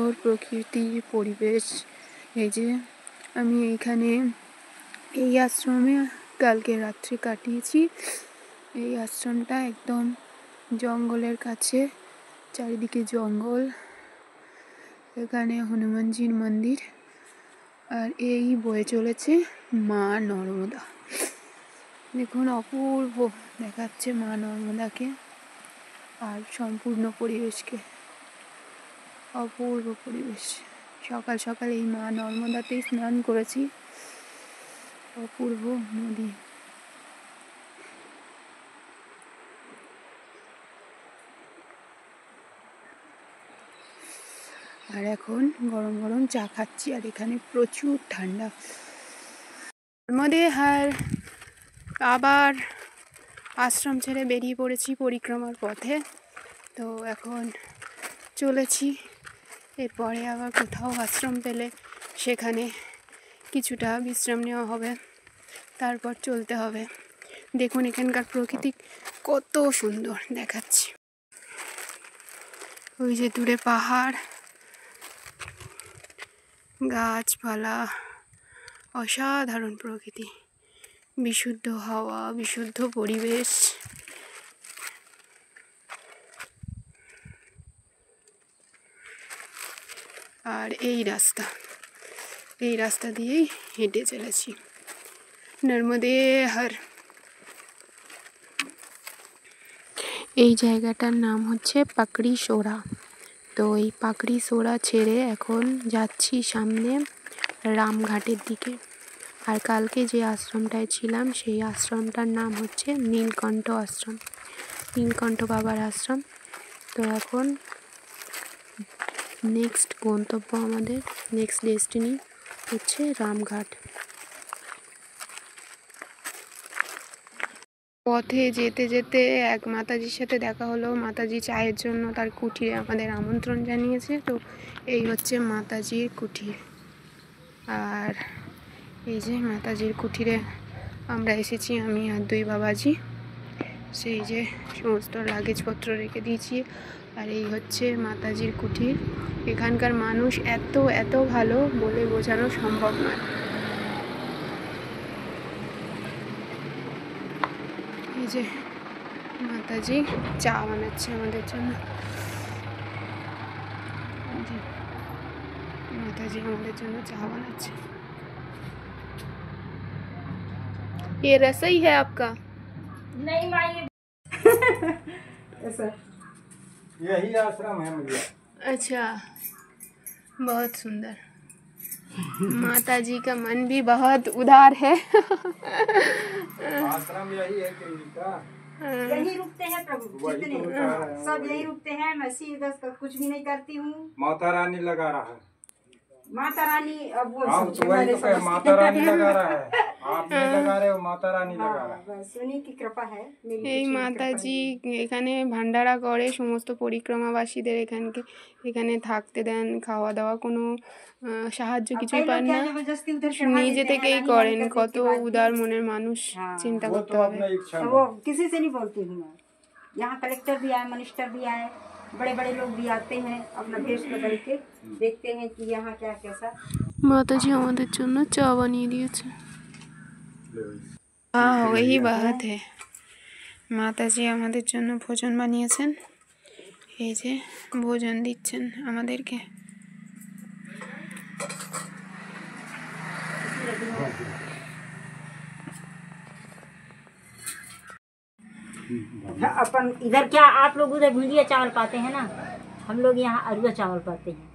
সুন্দর প্রকৃতির পরিবেশ। এই যে আমি এইখানে এই আশ্রমে কালকে রাত্রি কাটিয়েছি। এই আশ্রমটা একদম জঙ্গলের কাছে, চারিদিকে জঙ্গল। এখানে হনুমানজির মন্দির, আর এই বয়ে চলেছে মা নর্মদা। দেখুন অপূর্ব দেখাচ্ছে মা নর্মদাকে আর সম্পূর্ণ পরিবেশকে। অপূর্ব পরিবেশ। সকাল সকাল এই মা নর্মদাতেই স্নান করেছি। অপূর্ব নদী। আর এখন গরম গরম চা খাচ্ছি, আর এখানে প্রচুর ঠান্ডা। আর আবার আশ্রম ছেড়ে বেরিয়ে পড়েছি পরিক্রমার পথে। তো এখন চলেছি, এরপরে আবার কোথাও আশ্রম পেলে সেখানে কিছুটা বিশ্রাম নেওয়া হবে, তারপর চলতে হবে। দেখুন এখানকার প্রকৃতি কত সুন্দর দেখাচ্ছি। ওই যে দূরে পাহাড়, গাছপালা, অসাধারণ প্রকৃতি, বিশুদ্ধ হাওয়া, বিশুদ্ধ পরিবেশ। আর এই রাস্তা দিয়েই হেঁটে চলেছি। নর্মদে হর। এই জায়গাটার নাম হচ্ছে পাকড়ি সোরা। তো এই পাকড়ি সোরা ছেড়ে এখন যাচ্ছি সামনে রামঘাটের দিকে। আর কালকে যে আশ্রমটায় ছিলাম সেই আশ্রমটার নাম হচ্ছে নীলকণ্ঠ আশ্রম, নীলকণ্ঠ বাবার আশ্রম। তো এখন নেক্সট গন্তব্য, আমাদের নেক্সট ডেস্টিনি হচ্ছে রামঘাট। পথে যেতে যেতে এক মাতাজির সাথে দেখা হলো। মাতাজি চায়ের জন্য তার কুঠিরে আমাদের আমন্ত্রণ জানিয়েছে। তো এই হচ্ছে মাতাজির কুঠির। আর এই যে মাতাজির কুঠিরে আমরা এসেছি, আমি আর দুই বাবাজি। সেই যে সমস্ত লাগেজপত্র রেখে দিয়েছি। আর এই হচ্ছে মাতাজির কুঠির। এখানকার মানুষ এত এত ভালো, বলে বোঝানো সম্ভব নয়। এই যে মাতাজি চা বানাচ্ছে আমাদের জন্য। माताजी हमारे जन्म चाह बनाচ্ছে। ये रसोई है आपका? नहीं माँ, ये ऐसा यही आश्रम है मुझे। अच्छा, बहुत सुंदर। माताजी का मन भी बहुत उदार है। आश्रम यही है कि इनका यही रुकते हैं प्रभु, जितने सब यही रुकते हैं। मैं सीधा कुछ भी नहीं करती हूँ। माता रानी लगा रहा है। माता रानी अब वो आप तो वही तो कहे, माता रानी लगा रहा है। आप नहीं लगा रहे हो, माता रानी लगा रहा है। बस उन्हीं की कृपा है। এই মাতাজি এখানে ভান্ডারা করে সমস্ত পরিক্রমাবাসীদের। এখানে থাকতে দেন, খাওয়া দাওয়া, কোনো সাহায্য কিছুই পান না, নিজে থেকেই করেন। কত উদার মনের মানুষ, চিন্তা वो করতে तो হবে। अपना इच्छा है। वो किसी से नहीं बोलती हूँ मैं। यहाँ कलेक्टर भी आए, मिनिस्टर भी आए, बड़े बड़े लोग भी आते हैं, अपना भेष बदल के देखते हैं कि यहाँ क्या कैसा। माताजी আমাদের জন্য চা বানিয়ে দিয়েছে। हाँ, वही बात है। মাতাজি আমাদের জন্য ভোজন বানিয়েছেন। এই যে ভোজন দিচ্ছেন আমাদেরকে। अपन इधर क्या, आप लोग उधर भुजिया चावल पाते हैं ना, हम लोग यहाँ अरुआ चावल पाते हैं।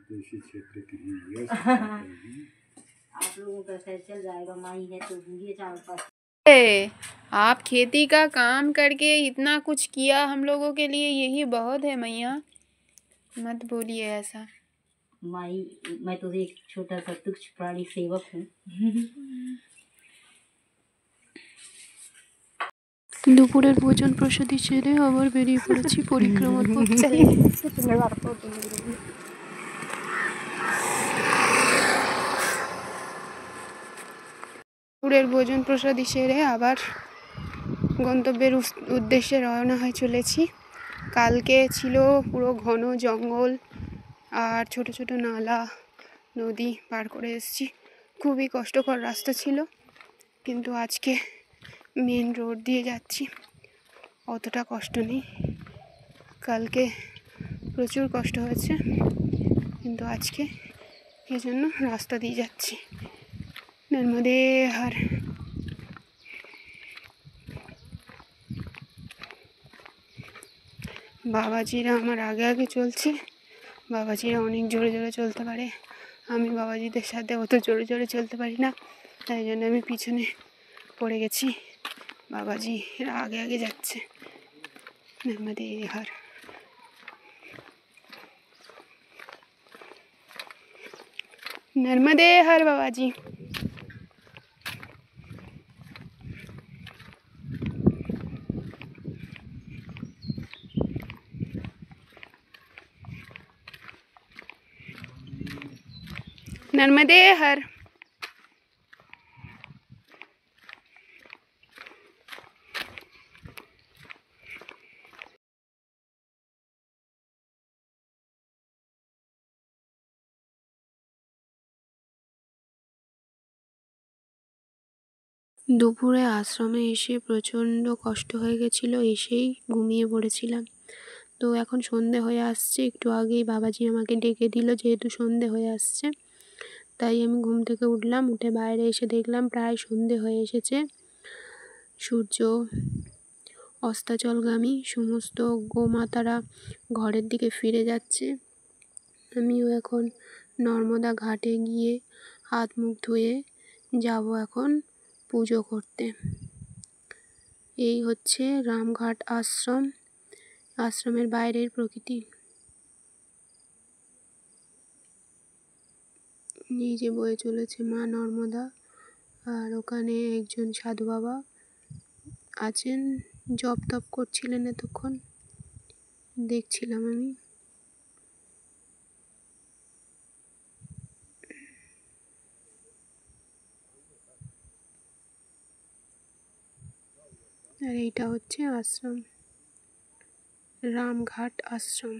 देशी क्षेत्र के हैं ये। आप लोगों का शायद चल जाएगा, माई है तो भुजिया चावल पाते। आप खेती का काम करके इतना कुछ किया हम लोगों के लिए, यही बहुत है मैया। मत बोलिए ऐसा। माई, मैं तो एक छोटा सा तुच्छ प्राणी सेवक हूँ। দুপুরের ভোজন প্রসাদী সেরে আবার বেরিয়ে পড়েছি পরিক্রমার পথে। দুপুরের ভোজন প্রসাদী সেরে আবার গন্তব্যের উদ্দেশ্যে রওনা হয়ে চলেছি। কালকে ছিল পুরো ঘন জঙ্গল আর ছোট ছোট নালা নদী পার করে এসেছি, খুবই কষ্টকর রাস্তা ছিল, কিন্তু আজকে মেন রোড দিয়ে যাচ্ছি, অতটা কষ্ট নেই। কালকে প্রচুর কষ্ট হয়েছে, কিন্তু আজকে এই জন্য রাস্তা দিয়ে যাচ্ছি। নর্মদে হর। বাবাজিরা আমার আগে আগে চলছে, বাবাজিরা অনেক জোরে জোরে চলতে পারে, আমি বাবাজিদের সাথে অত জোরে জোরে চলতে পারি না, তাই জন্য আমি পিছনে পড়ে গেছি। বাবাজি এরা আগে আগে যাচ্ছে। নর্মদে হর। नर्मदे हर बाबाजी। नर्मदे हर। দুপুরে আশ্রমে এসে প্রচণ্ড কষ্ট হয়ে গেছিলো, এসেই ঘুমিয়ে পড়েছিলাম। তো এখন সন্ধে হয়ে আসছে, একটু আগেই বাবাজি আমাকে ডেকে দিল, যেহেতু সন্ধে হয়ে আসছে তাই আমি ঘুম থেকে উঠলাম। উঠে বাইরে এসে দেখলাম প্রায় সন্ধে হয়ে এসেছে, সূর্য অস্তাচলগামী, সমস্ত গোমাতারা ঘরের দিকে ফিরে যাচ্ছে। আমিও এখন নর্মদা ঘাটে গিয়ে হাত মুখ ধুয়ে যাব এখন পুজো করতে। এই হচ্ছে রামঘাট আশ্রম, আশ্রমের বাইরের প্রকৃতি। এই যে বয়ে চলেছে মা নর্মদা, আর ওখানে একজন সাধু বাবা আছেন, জপ তপ করছিলেন, এতক্ষণ দেখছিলাম আমি। আর এইটা হচ্ছে আশ্রম, রামঘাট আশ্রম।